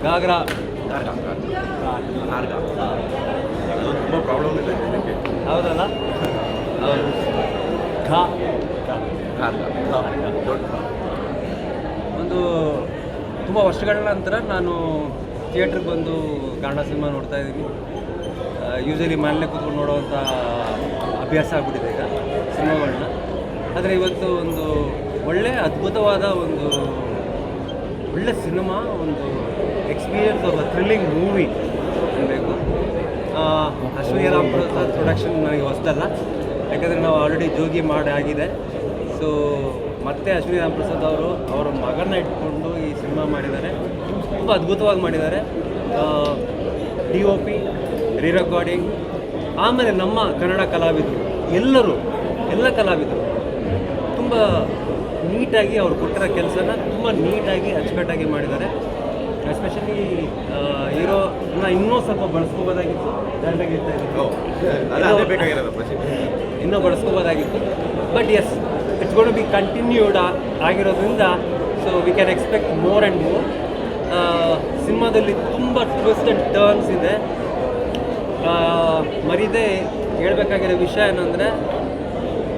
ಗಾಗ್ರಾ ತುಂಬ ಪ್ರಾಬ್ಲಮ್ ಇದೆ ಇದಕ್ಕೆ. ಹೌದಲ್ಲ? ಹೌದು. ಖಾ ದೊಡ್ಡ ಒಂದು ತುಂಬ ವರ್ಷಗಳ ನಂತರ ನಾನು ಥಿಯೇಟ್ರಿಗೆ ಬಂದು ಕನ್ನಡ ಸಿನಿಮಾ ನೋಡ್ತಾ ಇದ್ದೀನಿ. ಯೂಶಲಿ ಮನೇಲೆ ಕೂತ್ಕೊಂಡು ನೋಡೋವಂಥ ಅಭ್ಯಾಸ ಆಗ್ಬಿಟ್ಟಿದೆ ಈಗ ಸಿನಿಮಾಗಳನ್ನ. ಆದರೆ ಇವತ್ತು ಒಂದು ಅದ್ಭುತವಾದ ಒಳ್ಳೆ ಸಿನಿಮಾ, ಒಂದು experience of a thrilling movie ಅನ್ಬೇಕು. ಅಶ್ವಿನಿ ರಾಮ್ ಪ್ರಸಾದ್ ಪ್ರೊಡಕ್ಷನ್ ನನಗೆ ಹೊಸದಲ್ಲ, ಯಾಕಂದರೆ ನಾವು ಆಲ್ರೆಡಿ ಜೋಗಿ ಮಾಡಿ ಆಗಿದೆ. ಸೊ ಮತ್ತೆ ಅಶ್ವಿನಿ ರಾಮ್ ಪ್ರಸಾದ್ ಅವರ ಮಗನ ಇಟ್ಕೊಂಡು ಈ ಸಿನಿಮಾ ಮಾಡಿದ್ದಾರೆ. ತುಂಬ ಅದ್ಭುತವಾಗಿ ಮಾಡಿದ್ದಾರೆ. DOP, ರೀರೆಕಾರ್ಡಿಂಗ್, ಆಮೇಲೆ ನಮ್ಮ ಕನ್ನಡ ಕಲಾವಿದರು ಎಲ್ಲ ಕಲಾವಿದರು ತುಂಬ ನೀಟಾಗಿ ಅವ್ರು ಕೊಟ್ಟಿರೋ ಕೆಲಸನ ತುಂಬ ನೀಟಾಗಿ ಅಚ್ಚುಕಟ್ಟಾಗಿ ಮಾಡಿದ್ದಾರೆ. ಎಸ್ಪೆಷಲಿ ಹೀರೋನ ಇನ್ನೂ ಸ್ವಲ್ಪ ಬಳಸ್ಕೋಬೋದಾಗಿತ್ತು, ಇನ್ನೂ ಬಳಸ್ಕೋಬೋದಾಗಿತ್ತು. But yes, it's going to be continued ಆಗಿರೋದ್ರಿಂದ so we can expect more and more. ಸಿನಿಮಾದಲ್ಲಿ ತುಂಬ ಟ್ವಿಸ್ಟ್ ಆ್ಯಂಡ್ ಟರ್ನ್ಸ್ ಇದೆ. ಮರೀದೆ ಹೇಳಬೇಕಾಗಿರೋ ವಿಷಯ ಏನಂದರೆ,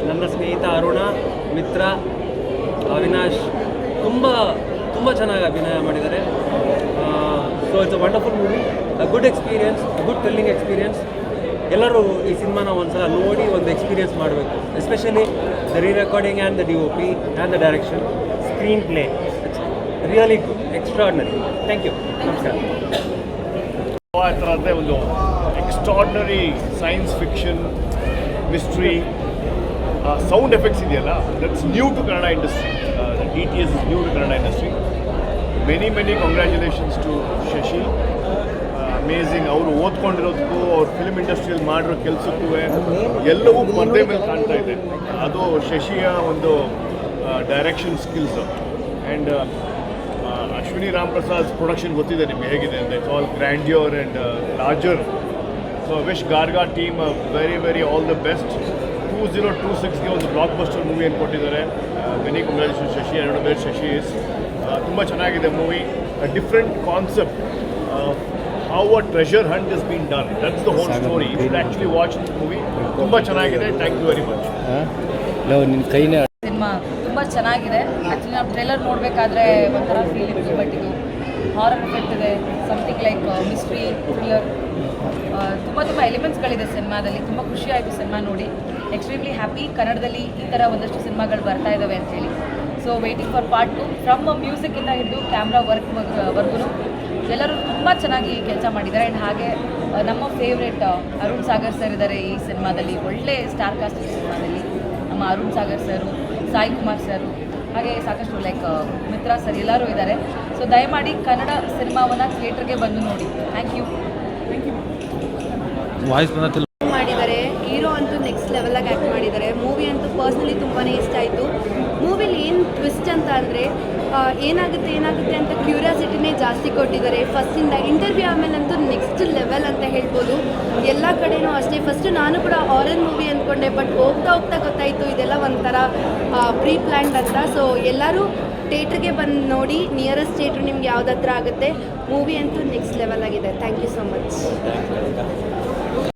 ನನ್ನ ಸ್ನೇಹಿತ ಅರುಣ, ಮಿತ್ರ ಅವಿನಾಶ್ ತುಂಬ ಚೆನ್ನಾಗಿ ಅಭಿನಯ ಮಾಡಿದ್ದಾರೆ. So it's a wonderful movie, a good experience, a good thrilling experience. ಎಲ್ಲರೂ ಈ ಸಿನಿಮಾನ ಒಂದ್ಸಲ ನೋಡಿ ಒಂದು ಎಕ್ಸ್ಪೀರಿಯನ್ಸ್ ಮಾಡಬೇಕು. Especially the rerecording and the DOP and the direction, screenplay, really good, extraordinary. Thank you, ನಮಸ್ಕಾರ. ಆ ಥರ ಅಂದರೆ ಒಂದು extraordinary science fiction, mystery, sound effects ಇದೆಯಲ್ಲ, that's new to Kannada industry. DTS is new to Kannada industry. Many congratulations to Shashi. Amazing. ಅವರು ಓದ್ಕೊಂಡಿರೋದಕ್ಕೂ ಅವ್ರ film ಇಂಡಸ್ಟ್ರಿಯಲ್ಲಿ ಮಾಡಿರೋ ಕೆಲಸಕ್ಕೂ ಎಲ್ಲವೂ ಪರದೆ ಮೇಲೆ ಕಾಣ್ತಾ ಇದೆ. ಅದು ಶಶಿಯ ಒಂದು direction skills. And Ashwini Ram Prasad production ಗೊತ್ತಿದೆ ನಿಮಗೆ ಹೇಗಿದೆ ಅಂತ. It's all grandeur and larger. So wish Garga team very all the best. 2026ಗೆ ಒಂದು ಬ್ಲಾಕ್ ಬಸ್ಟರ್ ಮೂವಿಯನ್ನು ಕೊಟ್ಟಿದ್ದಾರೆ. Many congratulation Shashi. ಎರಡು ಬೇರೆ ಶಶಿ ಇಸ್ ತುಂಬ ಚೆನ್ನಾಗಿದೆ movie. Different concept, how a treasure hunt is been done, that's the whole story. You should actually watch the movie. ತುಂಬ ಚೆನ್ನಾಗಿದೆ. Thank you very much. ನಿನ್ನ ಕೈನೇ ಸಿನಿಮಾ ತುಂಬ ಚೆನ್ನಾಗಿದೆ. ಆ್ಯಕ್ಚುಲಿ ನಾವು ಟ್ರೇಲರ್ ನೋಡಬೇಕಾದ್ರೆ ಒಂಥರ ಫೀಲ್ ಇತ್ತು, ಬಟ್ ಇದು ಹಾರರ್ ಎಫೆಕ್ಟ್ ಇದೆ, ಸಮಥಿಂಗ್ ಲೈಕ್ ಮಿಸ್ಟ್ರಿ, ಥ್ರಿಲ್ಲರ್, ತುಂಬ ಎಲಿಮೆಂಟ್ಸ್ಗಳಿದೆ ಸಿನಿಮಾದಲ್ಲಿ. ತುಂಬ ಖುಷಿ ಆಯಿತು ಸಿನಿಮಾ ನೋಡಿ. Extremely happy. ಕನ್ನಡದಲ್ಲಿ ಈ ಥರ ಒಂದಷ್ಟು ಸಿನಿಮಾಗಳು ಬರ್ತಾ ಇದ್ದಾವೆ ಅಂಥೇಳಿ. So waiting for part 2. From ಮ್ಯೂಸಿಕ್ಕಿಂದ ಹಿಡಿದು ಕ್ಯಾಮ್ರಾ ವರ್ಕ್ವರೆಗೂ ಎಲ್ಲರೂ ತುಂಬ ಚೆನ್ನಾಗಿ ಕೆಲಸ ಮಾಡಿದ್ದಾರೆ. ಆ್ಯಂಡ್ ಹಾಗೆ ನಮ್ಮ ಫೇವ್ರೆಟ್ ಅರುಣ್ ಸಾಗರ್ ಸರ್ ಇದ್ದಾರೆ ಈ ಸಿನಿಮಾದಲ್ಲಿ. ಒಳ್ಳೆ ಸ್ಟಾರ್ ಕಾಸ್ಟ್ ಈ ಸಿನಿಮಾದಲ್ಲಿ. ನಮ್ಮ ಅರುಣ್ ಸಾಗರ್ ಸರು, ಸಾಯಿ ಕುಮಾರ್ ಸರು, ಹಾಗೆ ಸಾಕಷ್ಟು ಲೈಕ್ ಮಿತ್ರ ಸರ್ ಎಲ್ಲರೂ ಇದ್ದಾರೆ. ಸೊ ದಯಮಾಡಿ ಕನ್ನಡ ಸಿನಿಮಾವನ್ನು ಥಿಯೇಟ್ರಿಗೆ ಬಂದು ನೋಡಿ. Thank you. ಮಾಡಿದ್ದಾರೆ. ಹೀರೋ ಅಂತೂ ನೆಕ್ಸ್ಟ್ ಲೆವೆಲಾಗಿ ಆ್ಯಕ್ಟ್ ಮಾಡಿದ್ದಾರೆ. ಮೂವಿ ಅಂತೂ ಪರ್ಸ್ನಲಿ ತುಂಬಾ ಇಷ್ಟ ಆಯಿತು. ಮೂವಿಲಿ ಏನು ಟ್ವಿಸ್ಟ್ ಅಂತ ಅಂದರೆ ಏನಾಗುತ್ತೆ ಅಂತ ಕ್ಯೂರಿಯಾಸಿಟಿನೇ ಜಾಸ್ತಿ ಕೊಟ್ಟಿದ್ದಾರೆ. ಫಸ್ಟಿಂದ ಇಂಟರ್ವ್ಯೂ ಆಮೇಲಂತೂ ನೆಕ್ಸ್ಟ್ ಲೆವೆಲ್ ಅಂತ ಹೇಳ್ಬೋದು. ಎಲ್ಲ ಕಡೆನೂ ಅಷ್ಟೇ. ಫಸ್ಟು ನಾನು ಕೂಡ ಹಾರರ್ ಮೂವಿ ಅಂದ್ಕೊಂಡೆ, ಬಟ್ ಹೋಗ್ತಾ ಗೊತ್ತಾಯಿತು ಇದೆಲ್ಲ ಒಂಥರ ಪ್ರೀ ಪ್ಲ್ಯಾನ್ಡ್ ಅಂತ. ಸೊ ಎಲ್ಲರೂ ಥಿಯೇಟ್ರಿಗೆ ಬಂದು ನೋಡಿ. ನಿಯರೆಸ್ಟ್ ಥಿಯೇಟ್ರ್ ನಿಮ್ಗೆ ಯಾವ್ದು ಹತ್ರ ಆಗುತ್ತೆ. ಮೂವಿ ಅಂತೂ ನೆಕ್ಸ್ಟ್ ಲೆವೆಲ್ ಆಗಿದೆ. Thank you so much.